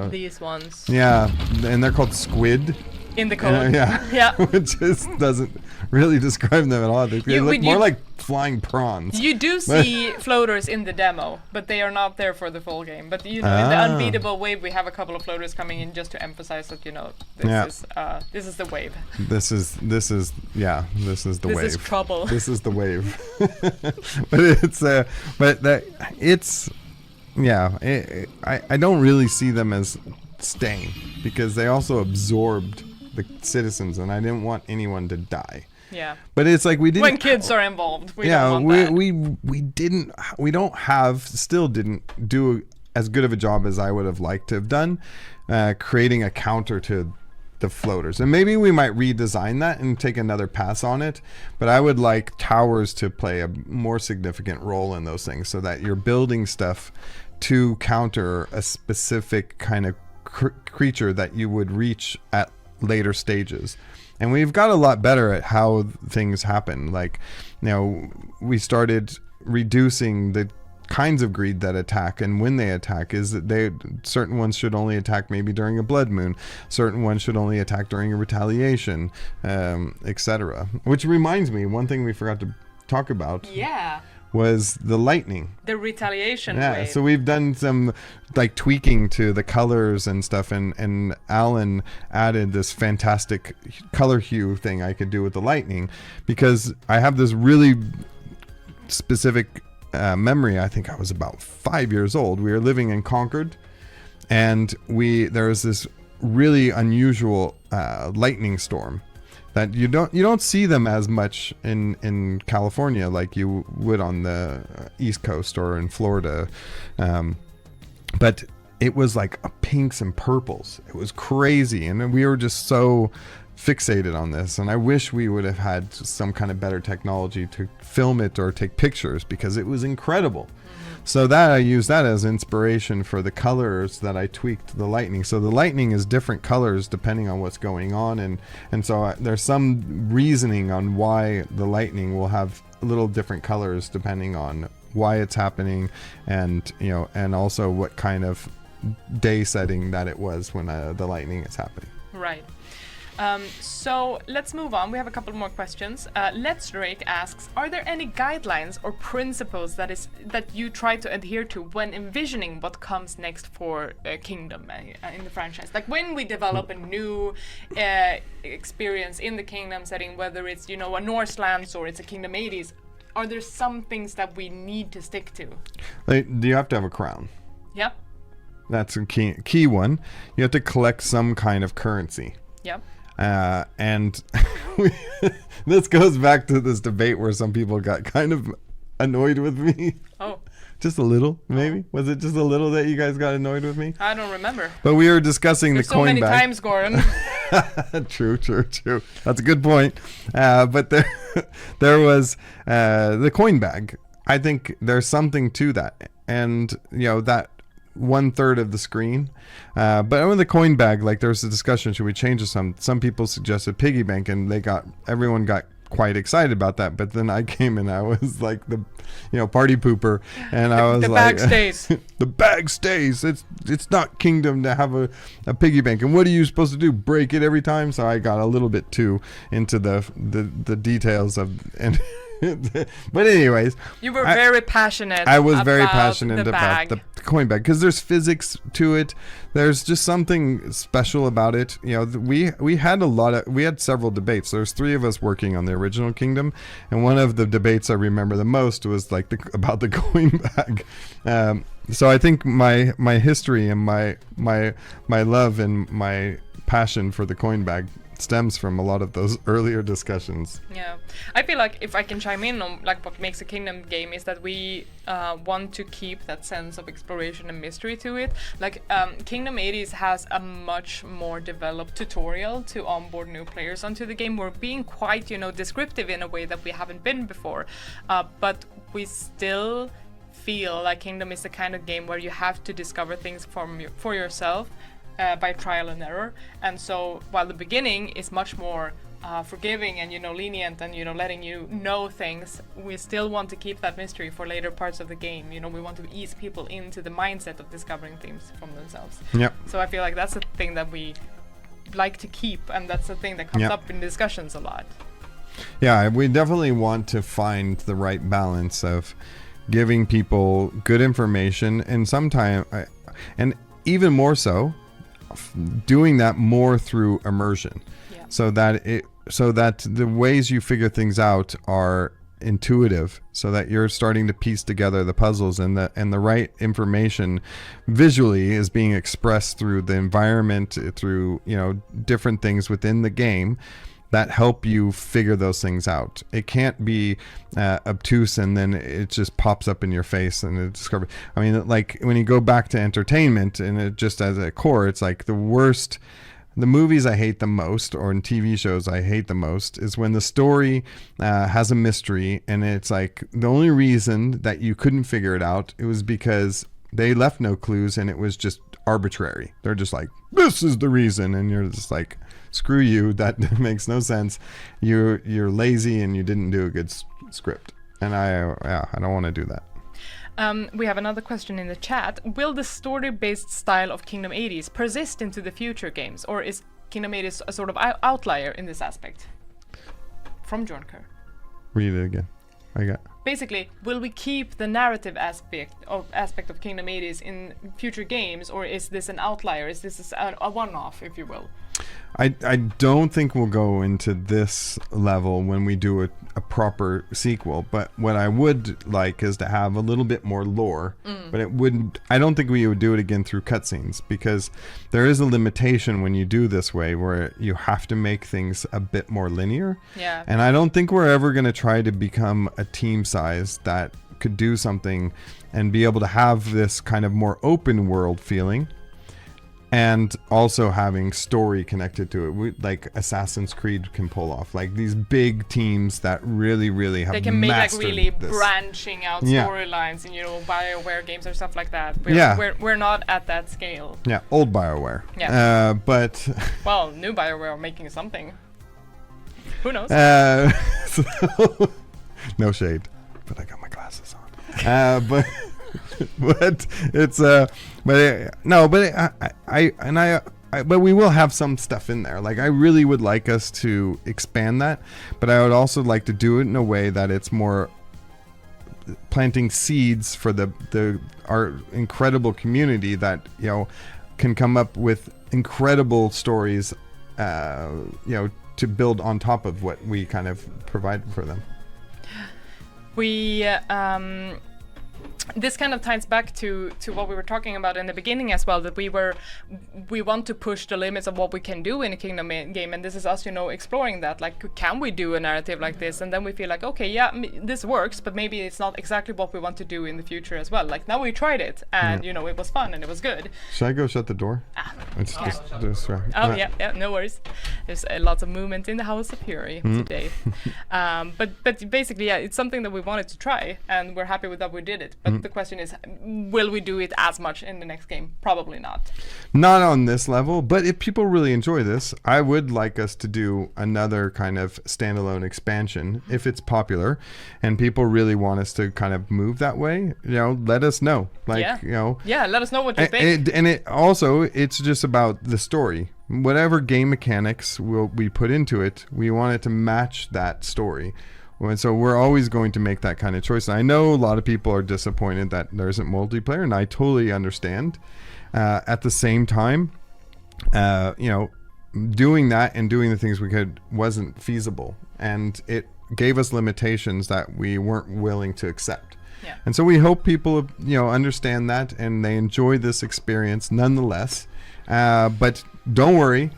These ones. Yeah, and they're called squid. In the code. Yeah. Which just doesn't really describe them at all. They look more like flying prawns. You do see floaters in the demo, but they are not there for the full game. But in the unbeatable wave, we have a couple of floaters coming in just to emphasize that this is the wave. This is the wave. This is trouble. This is the wave. I don't really see them as staying, because they also absorbed the citizens, and I didn't want anyone to die. Yeah. But it's like we didn't. When kids are involved, we don't want that. Still didn't do as good of a job as I would have liked to have done, creating a counter to the floaters. And maybe we might redesign that and take another pass on it. But I would like towers to play a more significant role in those things, so that you're building stuff to counter a specific kind of creature that you would reach at later stages. And we've got a lot better at how things happen. Like, we started reducing the kinds of greed that attack, and when they attack is that certain ones should only attack maybe during a blood moon, certain ones should only attack during a retaliation, etc. Which reminds me, one thing we forgot to talk about was the lightning. The retaliation Yeah, wave. so we've done some tweaking to the colors and stuff, and Alan added this fantastic color hue thing I could do with the lightning, because I have this really specific memory. I think I was about 5 years old. We were living in Concord, and there was this really unusual lightning storm that you don't see them as much in California like you would on the East Coast or in Florida, but it was like pinks and purples. It was crazy, and we were just so fixated on this. And I wish we would have had some kind of better technology to film it or take pictures, because it was incredible. So that I use that as inspiration for the colors that I tweaked the lightning. So the lightning is different colors depending on what's going on, and so there's some reasoning on why the lightning will have little different colors depending on why it's happening, and and also what kind of day setting that it was when the lightning is happening. Right. So let's move on. We have a couple more questions. Let's Drake asks, are there any guidelines or principles that you try to adhere to when envisioning what comes next for Kingdom in the franchise? Like when we develop a new experience in the Kingdom setting, whether it's, you know, a Norse lands or it's a Kingdom 80s, are there some things that we need to stick to? Like, do you have to have a crown? Yep. That's a key one. You have to collect some kind of currency. Yep. And this goes back to this debate where some people got kind of annoyed with me. Oh. Just a little, maybe. Was it just a little that you guys got annoyed with me? I don't remember. But we were discussing the coin bag. So many times, Gordon. True. That's a good point. But there was the coin bag. I think there's something to that. And, you know, that 1/3 of the screen. But with the coin bag, like there was a discussion, should we change it some people suggested piggy bank, and everyone got quite excited about that. But then I came and I was like the, you know, party pooper, and I was the like, bag stays. The bag stays. It's not Kingdom to have a piggy bank. And what are you supposed to do? Break it every time? So I got a little bit too into the details of and. But anyways, you were very passionate. I was very passionate about the coin bag because there's physics to it. There's just something special about it. You know, we had several debates. There's 3 of us working on the original Kingdom, and one of the debates I remember the most was like about the coin bag. So I think my history and my love and my passion for the coin bag stems from a lot of those earlier discussions. Yeah, I feel like if I can chime in on like what makes a Kingdom game is that we want to keep that sense of exploration and mystery to it. Like Kingdom 80s has a much more developed tutorial to onboard new players onto the game. We're being quite, you know, descriptive in a way that we haven't been before, but we still feel like Kingdom is the kind of game where you have to discover things for yourself. By trial and error, and so while the beginning is much more forgiving and, you know, lenient and, you know, letting you know things, we still want to keep that mystery for later parts of the game. You know, we want to ease people into the mindset of discovering things from themselves. Yep. So I feel like that's a thing that we like to keep, and that's the thing that comes up in discussions a lot. Yeah, we definitely want to find the right balance of giving people good information, and sometimes, and even more so, doing that more through immersion, so that the ways you figure things out are intuitive, so that you're starting to piece together the puzzles, and the right information visually is being expressed through the environment, through, you know, different things within the game that help you figure those things out. It can't be obtuse and then it just pops up in your face and it discover. I mean, like when you go back to entertainment and it just as a core, it's like the movies I hate the most, or in TV shows I hate the most, is when the story has a mystery and it's like the only reason that you couldn't figure it out, it was because they left no clues and it was just arbitrary. They're just like, this is the reason, and you're just like, screw you, that makes no sense. You're lazy and you didn't do a good script, and I don't want to do that. We have another question in the chat. Will the story-based style of Kingdom 80s persist into the future games, or is Kingdom 80s a sort of outlier in this aspect? From John Kerr. Read it again. Basically, will we keep the narrative aspect of Kingdom 80s in future games, or is this an outlier? Is this a one-off, if you will? I don't think we'll go into this level when we do a proper sequel, but what I would like is to have a little bit more lore, but I don't think we would do it again through cutscenes, because there is a limitation when you do this way where you have to make things a bit more linear. Yeah. And I don't think we're ever going to try to become a team size that could do something and be able to have this kind of more open world feeling, and also having story connected to it, like Assassin's Creed can pull off, like these big teams that really have they can make like really this. branching out storylines in, you know, BioWare games or stuff like that. We're not at that scale. Yeah, old BioWare. Yeah. But well, new BioWare are making something. Who knows? So, no shade, but I got my glasses on. But it's but we will have some stuff in there. Like I really would like us to expand that, but I would also like to do it in a way that it's more planting seeds for our incredible community that, you know, can come up with incredible stories, you know, to build on top of what we kind of provide for them. This kind of ties back to what we were talking about in the beginning as well, that we want to push the limits of what we can do in a Kingdom game, and this is us, you know, exploring that, like, can we do a narrative like this? And then we feel like, okay, yeah, this works, but maybe it's not exactly what we want to do in the future as well. Like, now we tried it, and you know, it was fun and it was good. Should I go shut the door? It's just right. Oh yeah, no worries. There's lots of movement in the House of Fury today. But basically, yeah, it's something that we wanted to try, and we're happy with that we did it. But the question is, will we do it as much in the next game? Probably not. Not on this level, but if people really enjoy this, I would like us to do another kind of standalone expansion if it's popular and people really want us to kind of move that way. You know, let us know. Like, you know. Yeah, let us know what you think. And it also, it's just about the story. Whatever game mechanics we put into it, we want it to match that story. And so we're always going to make that kind of choice. And I know a lot of people are disappointed that there isn't multiplayer, and I totally understand. At the same time, you know, doing that and doing the things we could wasn't feasible, and it gave us limitations that we weren't willing to accept. Yeah. And so we hope people, you know, understand that and they enjoy this experience nonetheless. But don't worry.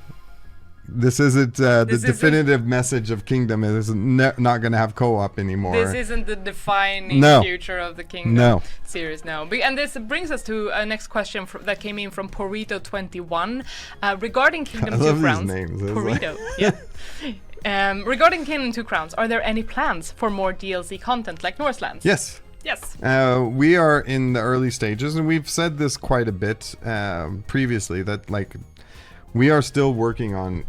This isn't the definitive message of Kingdom. It is not going to have co-op anymore. This isn't the defining future of the Kingdom series now. And this brings us to a next question that came in from Porito21 regarding Kingdom 2 Crowns. Porito, yeah. Regarding Kingdom 2 Crowns, are there any plans for more DLC content like Northlands? Yes. Yes. We are in the early stages, and we've said this quite a bit previously, that like we are still working on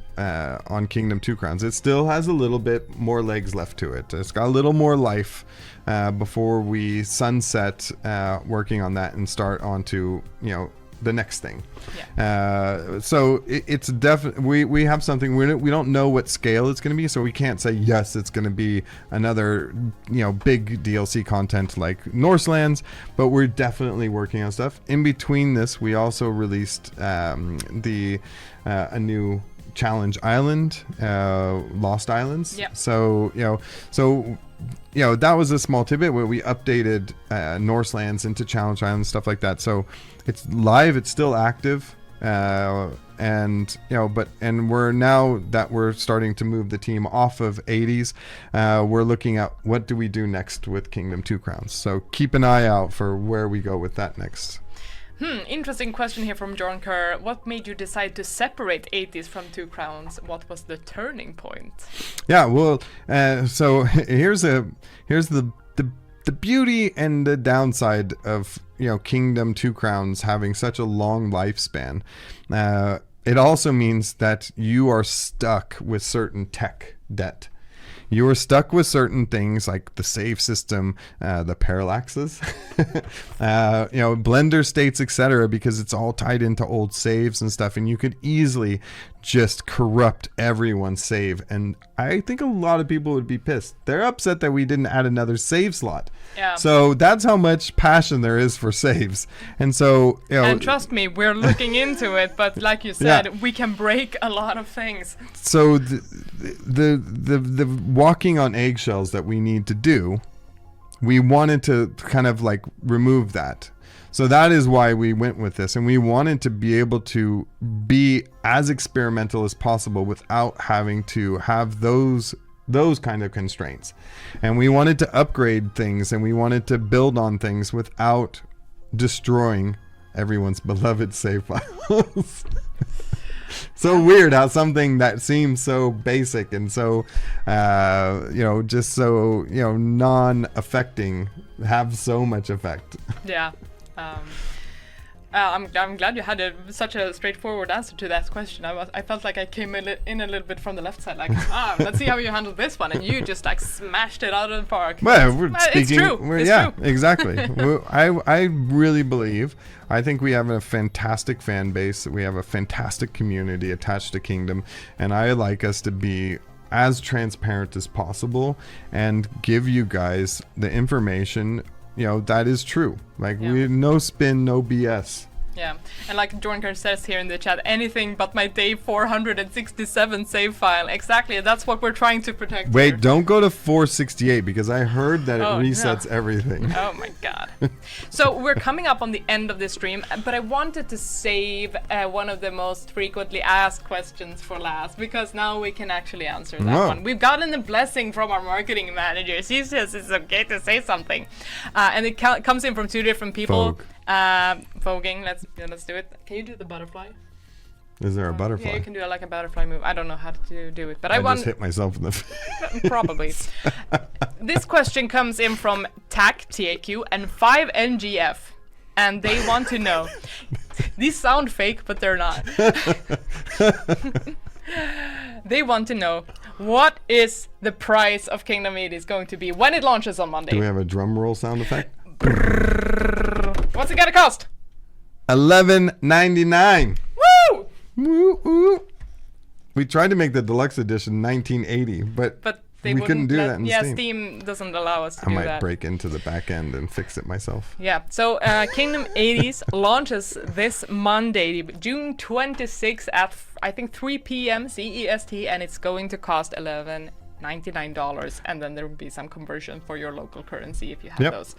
Kingdom 2 Crowns. It still has a little bit more legs left to it. It's got a little more life before we sunset working on that and start on to, you know, the next thing. So it's definitely, we have something, we don't know what scale it's going to be, so we can't say yes it's going to be another, you know, big DLC content like Northlands, but we're definitely working on stuff. In between this, we also released a new challenge island, Lost Islands. So you know, that was a small tidbit where we updated Northlands into challenge islands, stuff like that. So it's live, it's still active, and you know, and we're starting to move the team off of 80s. We're looking at what do we do next with Kingdom 2 Crowns. So keep an eye out for where we go with that next. Interesting question here from John Kerr. What made you decide to separate 80s from 2 Crowns? What was the turning point? Yeah, well, so here's the beauty and the downside of, you know, Kingdom 2 Crowns having such a long lifespan. It also means that you are stuck with certain tech debt. You are stuck with certain things like the save system, the parallaxes, you know, blender states, etc., because it's all tied into old saves and stuff, and you could easily just corrupt everyone's save. And I think a lot of people would be pissed. They're upset that we didn't add another save slot. Yeah. So that's how much passion there is for saves. And so, you know, and trust me, we're looking into it, but like you said, we can break a lot of things. So the walking on eggshells that we need to do, we wanted to kind of like remove that. So that is why we went with this, and we wanted to be able to be as experimental as possible without having to have those kind of constraints. And we wanted to upgrade things, and we wanted to build on things without destroying everyone's beloved save files. So weird how something that seems so basic and so you know, just so, you know, non-affecting have so much effect. Yeah. I'm glad you had such a straightforward answer to that question. I felt like I came in a little bit from the left side, like, let's see how you handle this one, and you just like smashed it out of the park. Well, we're speaking. It's true. It's true. Exactly. I really believe. I think we have a fantastic fan base. We have a fantastic community attached to Kingdom, and I like us to be as transparent as possible and give you guys the information, that is true. Like, we no spin, no BS. Yeah, and like Jordan says here in the chat, anything but my day 467 save file. Exactly, that's what we're trying to protect. Wait, here. Don't go to 468 because I heard that it resets everything. Oh my god. So we're coming up on the end of this stream, but I wanted to save one of the most frequently asked questions for last, because now we can actually answer that one. We've gotten a blessing from our marketing manager. She says it's okay to say something. And it comes in from 2 different people. Voguing, let's do it. Can you do the butterfly? Is there a butterfly? Yeah, you can do like a butterfly move. I don't know how to do it, but I just hit myself in the face. Probably. This question comes in from TAQ and 5NGF, and they want to know. These sound fake, but they're not. They want to know, what is the price of Kingdom 80s going to be when it launches on Monday? Do we have a drum roll sound effect? What's it gonna cost? $11.99. Woo! Woo woo. We tried to make the deluxe edition 1980, but we couldn't do that in Steam. Steam doesn't allow us to do that. I might break into the back end and fix it myself. Yeah, so Kingdom 80s launches this Monday, June 26th at I think 3 p.m. CEST, and it's going to cost $11.99, and then there will be some conversion for your local currency if you have those.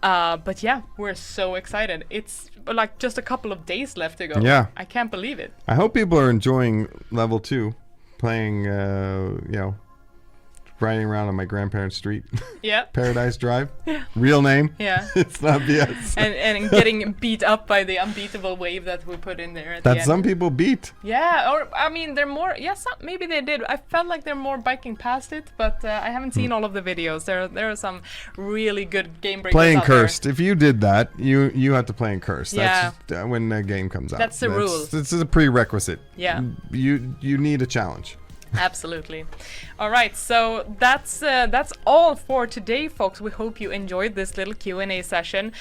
But yeah, we're so excited. It's like just a couple of days left to go. Yeah, I can't believe it. I hope people are enjoying level 2, playing riding around on my grandparents' street. Yeah. Paradise Drive. Yeah. Real name. Yeah. It's not BS. And getting beat up by the unbeatable wave that we put in there at the end. That some people beat. Yeah, or I mean, they're more. Yes, maybe they did. I felt like they're more biking past it, but I haven't seen all of the videos. There are some really good game breakers. Playing out cursed. there. If you did that, you have to play in cursed. Yeah. That's when the game comes out. That's the rule. This is a prerequisite. Yeah. You need a challenge. Absolutely. All right, so that's all for today, folks. We hope you enjoyed this little Q&A session.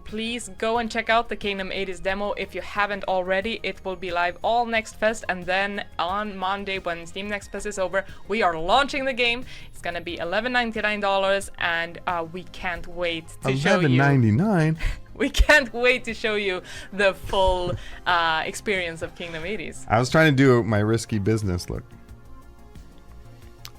Please go and check out the Kingdom 80s demo if you haven't already. It will be live all Next Fest, and then on Monday when Steam Next Fest is over, we are launching the game. It's gonna be $11.99, and we can't wait to show you. $11.99. We can't wait to show you the full experience of Kingdom 80s. I was trying to do my risky business look.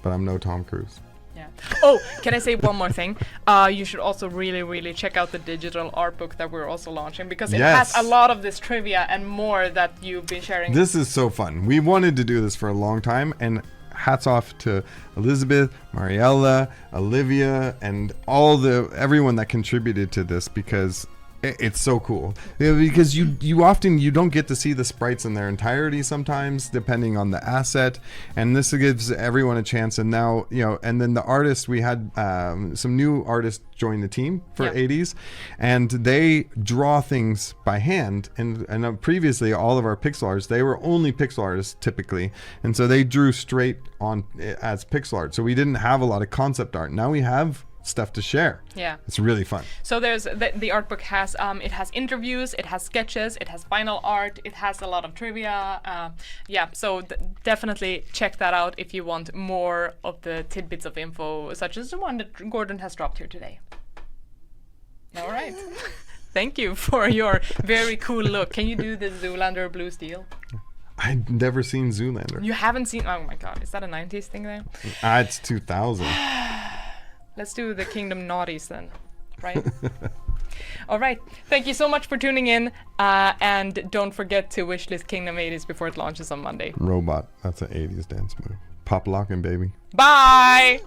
But I'm no Tom Cruise. Yeah. Oh, can I say one more thing? You should also really check out the digital art book that we're also launching, because it has a lot of this trivia and more that you've been sharing. This is so fun. We wanted to do this for a long time, and hats off to Elizabeth, Mariella, Olivia, and everyone that contributed to this, because it's so cool. Because you often don't get to see the sprites in their entirety sometimes, depending on the asset, and this gives everyone a chance. And now, and then the artists, we had some new artists join the team for 80s, and they draw things by hand, and previously all of our pixel artists, they were only pixel artists typically, and so they drew straight on as pixel art, so we didn't have a lot of concept art. Now we have stuff to share. Yeah, it's really fun. So there's the art book has it has interviews, it has sketches, it has final art, it has a lot of trivia. Yeah, so definitely check that out if you want more of the tidbits of info, such as the one that Gordon has dropped here today. All right. Thank you for your very cool look. Can you do the Zoolander Blue Steel? I've never seen Zoolander. You haven't seen? Oh my god, is that a 90s thing there? It's 2000. Let's do the Kingdom Naughties then, right? All right. Thank you so much for tuning in. And don't forget to wishlist Kingdom 80s before it launches on Monday. Robot. That's an 80s dance move. Pop locking, baby. Bye!